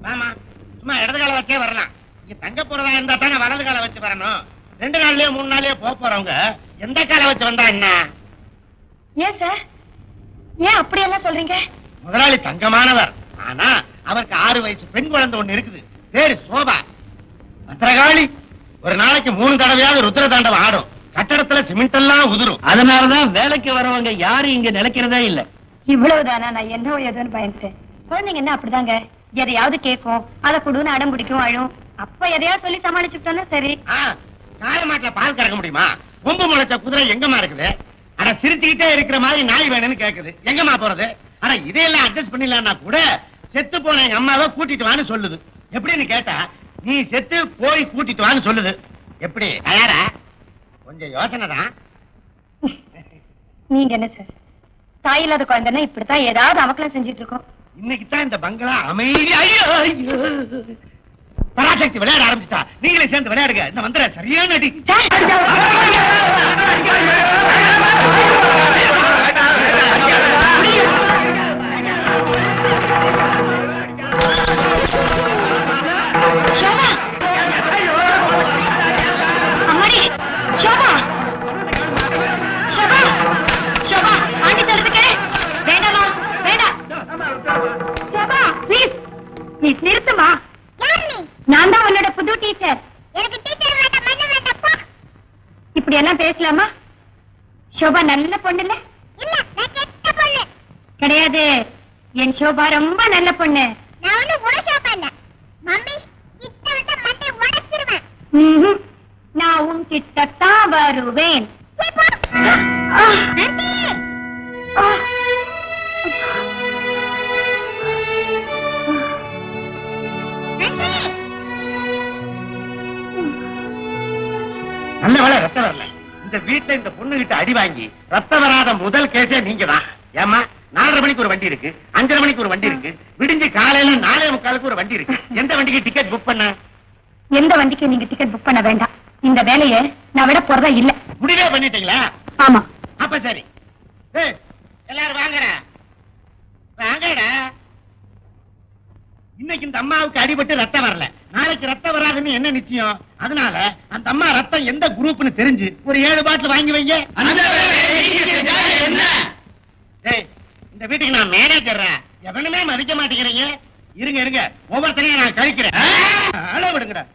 ஆமா, சும்மா இடது கால வச்சே வரலாம். இங்க தங்க போறதா இருந்தா தானே வலது கால வச்சு வரணும். 2 நாள்லயே 3 நாள்லயே போறவங்க எந்த கால வச்சு வந்தா என்ன? ஏன் சார், ஏன் அப்படி எல்லாம் சொல்றீங்க? முதலாளி தங்கமானவர். ஆனா அவருக்கு 6 வயசு பெண் குழந்தை ஒண்ணு இருக்குது. பேரு சோபா. பத்திரகாளி. ஒரு நாளைக்கு 3 தடவையாவது ருத்ர தாண்டவம் ஆடும். கட்டடத்துல சிமெண்ட் எல்லாம் உதிரும். அதனாலதான் வேலைக்கு வரவங்க யாரும் இங்க நிலைக்கிறதே இல்ல. இவ்வளவுதானா? நான் என்ன ஏதோன்னு பயந்துட்டேன். குழந்தைங்க என்ன அப்படிதாங்க, எதையாவது கேட்கும், அதை குடுன்னு அடம் பிடிக்கும், அழும். அப்ப எதையாவது சொல்லி சமாளிச்சுட்டோம்னா சரி. காலமாட்டுல பால் கறக்க முடியுமா? கொம்பு முளைச்ச குதிரை எங்கம்மா இருக்குது? ஆனா சிரிச்சுக்கிட்டே இருக்கிற மாதிரி நாய் வேணும்னு கேக்குது. எங்கம்மா போறது? ஆனா இதையெல்லாம் அட்ஜஸ்ட் பண்ணிடலாம்னா கூட செத்து போன எங்க அம்மாவை கூட்டிட்டு வான்னு சொல்லுது. எப்படின்னு கேட்டா நீ செத்து போய் கூட்டிட்டு வான்னு சொல்லுது. எப்படி தயாரா? கொஞ்சம் யோசனை தான். நீங்க என்ன சார், தாய் இல்லாத குழந்தைன்னா இப்படித்தான் ஏதாவது அமக்கலம் செஞ்சுட்டு இருக்கோம். இன்னைக்கு தான் இந்த பங்களா அமைதியா. பராசக்தி விளையாட ஆரம்பிச்சுட்டா. நீங்களே சேர்ந்து விளையாடுங்க. இந்த மந்திர சரியான அடி. நிறுத்துமா, நான் தான் உன்னோட புது டீச்சர். இப்படி எல்லாம் பேசலாமா? சோபா நல்ல பொண்ணு இல்ல? கிடையாது, என் சோபா ரொம்ப நல்ல பொண்ணு. நான் உன் கிட்டத்தான் வருவேன். நல்ல வேலை ரத்தம் வரல. இந்த வீட்டுல இந்த பொண்ணு கிட்ட அடி வாங்கி ரத்தம் வராத முதல் கேஸே நீங்க தான். ஏமா 4:30 மணிக்கு ஒரு வண்டி இருக்கு, 5:30 மணிக்கு ஒரு வண்டி இருக்கு, விடிஞ்சு காலையில 4:45 ஒரு வண்டி இருக்கு. எந்த வண்டிக்கு டிக்கெட் புக் பண்ண? எந்த வண்டிக்கு நீங்க டிக்கெட் புக் பண்ண வேண்டாம். இந்த வேலையை நான் விட போறதா இல்ல. முடிவே பண்ணிட்டீங்களா? ஆமா. அப்ப சரி, எல்லாரும் வாங்கடா வாங்கடா. இன்னைக்கு இந்த அம்மாவுக்கு அடிபட்டு ரத்தம் வரல, நாளைக்கு ரத்தம் வராதுன்னு என்ன நிச்சயம்? அதனால அந்த அம்மா ரத்தம் எந்த குரூப்னு தெரிஞ்சு ஒரு 7 பாட்டில் வாங்கி வைங்க. இந்த வீட்டுக்கு நான் மேனேஜர், எவனுமே மதிக்க மாட்டேங்கிறீங்க. இருங்க ஒவ்வொருத்தரையும் நான் கழிக்கிறேன். அளவு விடுங்க.